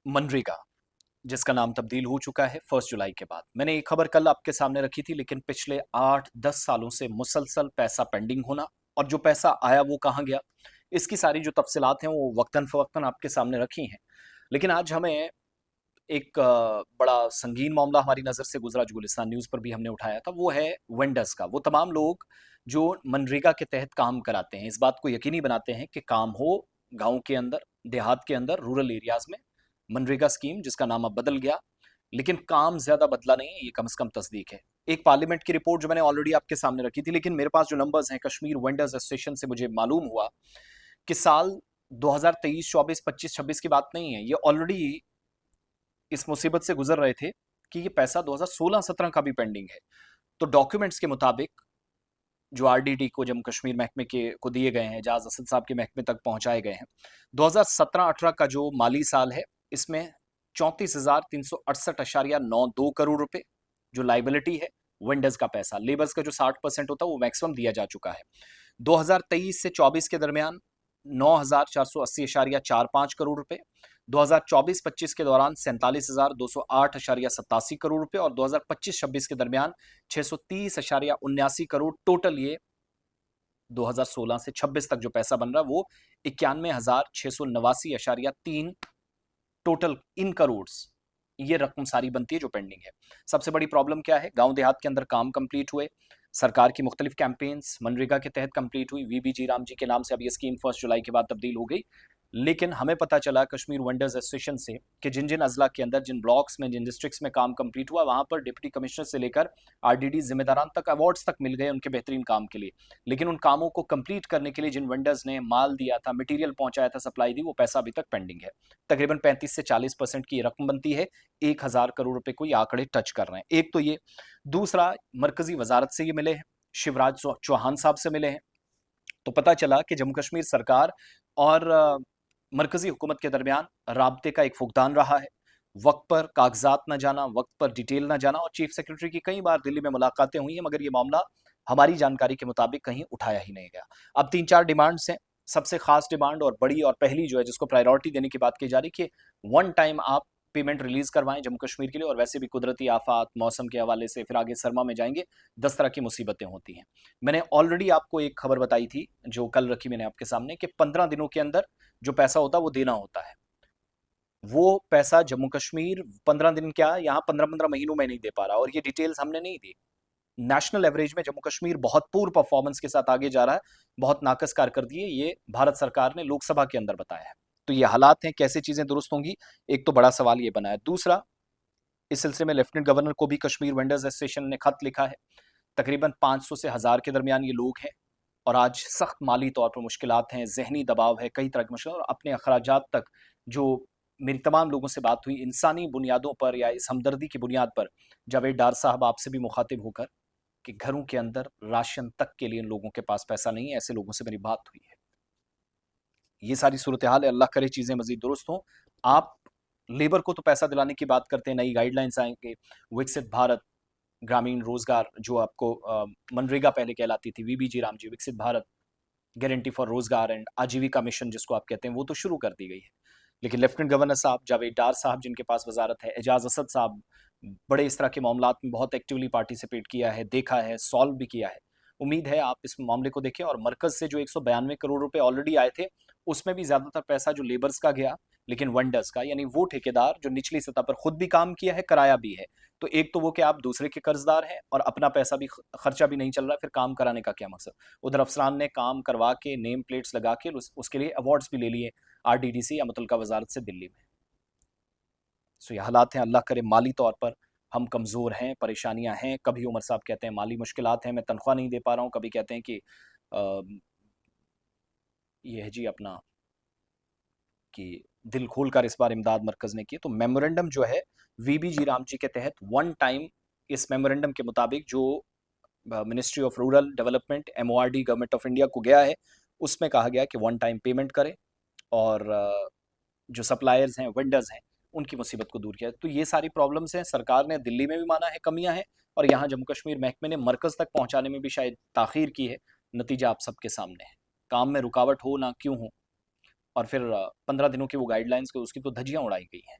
मनरेगा, जिसका नाम तब्दील हो चुका है 1 जुलाई के बाद। मैंने ये खबर कल आपके सामने रखी थी, लेकिन पिछले 8-10 सालों से मुसलसल पैसा पेंडिंग होना और जो पैसा आया वो कहाँ गया, इसकी सारी जो तफसीलात हैं वो वक्तन-फ़वक्तन आपके सामने रखी हैं। लेकिन आज हमें एक बड़ा संगीन मामला हमारी नज़र से गुज़रा, जो गुलिस्तान न्यूज़ पर भी हमने उठाया था, वो है वेंडर्स का। वो तमाम लोग जो मनरेगा के तहत काम कराते हैं, इस बात को यकीनी बनाते हैं कि काम हो गाँव के अंदर, देहात के अंदर, रूरल एरियाज़ में। मनरेगा स्कीम जिसका नाम अब बदल गया, लेकिन काम ज़्यादा बदला नहीं है, ये कम से कम तस्दीक है। एक पार्लियामेंट की रिपोर्ट जो मैंने ऑलरेडी आपके सामने रखी थी, लेकिन मेरे पास जो नंबर्स हैं कश्मीर वेंडर्स एसोसिएशन से मुझे मालूम हुआ कि साल 2023, 24, 25, 26 की बात नहीं है, ये ऑलरेडी इस मुसीबत से गुजर रहे थे कि ये पैसा 2016-17 का भी पेंडिंग है। तो डॉक्यूमेंट्स के मुताबिक जो आरडीडी को जम्मू कश्मीर महकमे के को दिए गए हैं, एजाज असद साहब के महकमे तक पहुंचाए गए हैं, 2017-18 का जो माली साल है, इसमें 34,368.92 करोड़ रुपए जो लाइबिलिटी है, वेंडर्स का पैसा, लेबर्स का जो 60% होता है वो मैक्सिमम दिया जा चुका है। 2023 से 24 के दरमियान 9,480.45 करोड़ रुपए, 2024-25 के दौरान 47,208.87 करोड़ रुपए और 2025-26 के दरमियान 630.79 करोड़। टोटल ये 2016 से 26 तक जो पैसा बन रहा है वो 91,689.3 टोटल इन करोड्स, ये रकम सारी बनती है जो पेंडिंग है। सबसे बड़ी प्रॉब्लम क्या है, गांव देहात के अंदर काम कंप्लीट हुए, सरकार की मुख्तलिफ कैंपेन्स मनरेगा के तहत कंप्लीट हुई, वीबी जी राम जी के नाम से अब ये स्कीम 1 जुलाई के बाद तब्दील हो गई। लेकिन हमें पता चला कश्मीर वेंडर्स एसोसिएशन से कि जिन जिन अजला के अंदर, जिन ब्लॉक्स में, जिन डिस्ट्रिक्ट्स में काम कंप्लीट हुआ, वहां पर डिप्टी कमिश्नर से लेकर आरडीडी जिम्मेदारान तक अवार्ड्स तक मिल गए उनके बेहतरीन काम के लिए। लेकिन उन कामों को कंप्लीट करने के लिए जिन वेंडर्स ने माल दिया था, मटेरियल पहुंचाया था, सप्लाई दी, वो पैसा अभी तक पेंडिंग है। तकरीबन 35 से 40% की रकम बनती है, 1,000 करोड़ रुपए को ये आंकड़े टच कर रहे हैं। एक तो ये, दूसरा मरकजी वजारत से ये मिले हैं, शिवराज चौहान साहब से मिले हैं, तो पता चला कि जम्मू कश्मीर सरकार और मरकजी हुकूमत के दरमियान राब्ते का एक फुकदान रहा है। वक्त पर कागजात न जाना, वक्त पर डिटेल न जाना, और चीफ सेक्रेटरी की कई बार दिल्ली में मुलाकातें हुई हैं, मगर ये मामला हमारी जानकारी के मुताबिक कहीं उठाया ही नहीं गया। अब 3-4 डिमांड्स हैं। सबसे खास डिमांड और बड़ी और पहली जो है, जिसको प्रायोरिटी देने की बात की जा रही कि वन टाइम आप पेमेंट रिलीज करवाएं जम्मू कश्मीर के लिए। और वैसे भी कुदरती आफात, मौसम के हवाले से, फिर आगे सरमा में जाएंगे, 10 तरह की मुसीबतें होती हैं। मैंने ऑलरेडी आपको एक खबर बताई थी जो कल रखी मैंने आपके सामने, कि 15 दिनों के अंदर जो पैसा होता है वो देना होता है। वो पैसा जम्मू कश्मीर 15 दिन, क्या यहाँ 15-15 महीनों में नहीं दे पा रहा, और ये डिटेल्स हमने नहीं दी। नेशनल एवरेज में जम्मू कश्मीर बहुत पूर्ण परफॉर्मेंस के साथ आगे जा रहा है, बहुत नाकस कारकर्दगी है, ये भारत सरकार ने लोकसभा के अंदर बताया है। तो ये हालात हैं, कैसे चीजें दुरुस्त होंगी, एक तो बड़ा सवाल ये बना है। दूसरा, इस सिलसिले में लेफ्टिनेंट गवर्नर को भी कश्मीर वेंडर्स एसोसिएशन ने खत लिखा है। तकरीबन 500 से 1000 के दरमियान ये लोग हैं, और आज सख्त माली तौर पर मुश्किलात हैं, जहनी दबाव है, कई तरह की मुश्किल, और अपने अखराजात तक, जो मेरी तमाम लोगों से बात हुई, इंसानी बुनियादों पर या इस हमदर्दी की बुनियाद पर, जावेद डार साहब आपसे भी मुखातिब होकर, कि घरों के अंदर राशन तक के लिए इन लोगों के पास पैसा नहीं है, ऐसे लोगों से मेरी बात हुई है। ये सारी सूरत हाल है, अल्लाह करे चीज़ें मजीद दुरुस्त हों। आप लेबर को तो पैसा दिलाने की बात करते हैं, नई गाइडलाइंस आएंगे, विकसित भारत ग्रामीण रोजगार, जो आपको मनरेगा पहले कहलाती थी, वीबी जी राम जी, विकसित भारत गारंटी फॉर रोजगार एंड आजीविका मिशन जिसको आप कहते हैं, वो तो शुरू कर दी गई है। लेकिन लेफ्टिनेंट गवर्नर साहब, जावेद डार साहब जिनके पास वजारत है, एजाज असद साहब, बड़े इस तरह के मामलात में बहुत एक्टिवली पार्टिसिपेट किया है, देखा है, सॉल्व भी किया है। उम्मीद है आप इस मामले को देखें, और मरकज से जो 192 करोड़ रुपए ऑलरेडी आए थे, उसमें भी ज्यादातर पैसा जो लेबर्स का गया, लेकिन वेंडर्स का, यानी वो ठेकेदार जो निचली सतह पर खुद भी काम किया है, कराया भी है। तो एक तो वो कि आप दूसरे के कर्जदार हैं और अपना पैसा भी, खर्चा भी नहीं चल रहा है, फिर काम कराने का क्या मकसद। उधर अफसरान ने काम करवा के, नेम प्लेट्स लगा के, उसके लिए अवार्ड्स भी ले लिए आरडीडीसी या मुतलका वजारत से दिल्ली में। सो ये हालात हैं, अल्लाह करे माली तौर पर हम कमज़ोर हैं, परेशानियां हैं। कभी उमर साहब कहते हैं माली मुश्किलात हैं, मैं तनख्वाह नहीं दे पा रहा हूँ, कभी कहते हैं कि ये है जी अपना, कि दिल खोल कर इस बार इमदाद मरकज ने की। तो मेमोरेंडम जो है वीबी जी राम जी के तहत वन टाइम, इस मेमोरेंडम के मुताबिक जो ministry of rural development, MORD, government of India को गया है, उसमें कहा गया कि वन टाइम पेमेंट करें, और जो सप्लायर्स हैं, वेंडर्स हैं, उनकी मुसीबत को दूर किया। तो ये सारी प्रॉब्लम्स हैं, सरकार ने दिल्ली में भी माना है कमियां हैं, और यहाँ जम्मू कश्मीर महकमे ने मरकज तक पहुंचाने में भी शायद ताखीर की है। नतीजा आप सबके सामने है, काम में रुकावट हो ना क्यों हो, और फिर 15 दिनों की वो गाइडलाइंस के, उसकी तो धज्जियां उड़ाई गई हैं।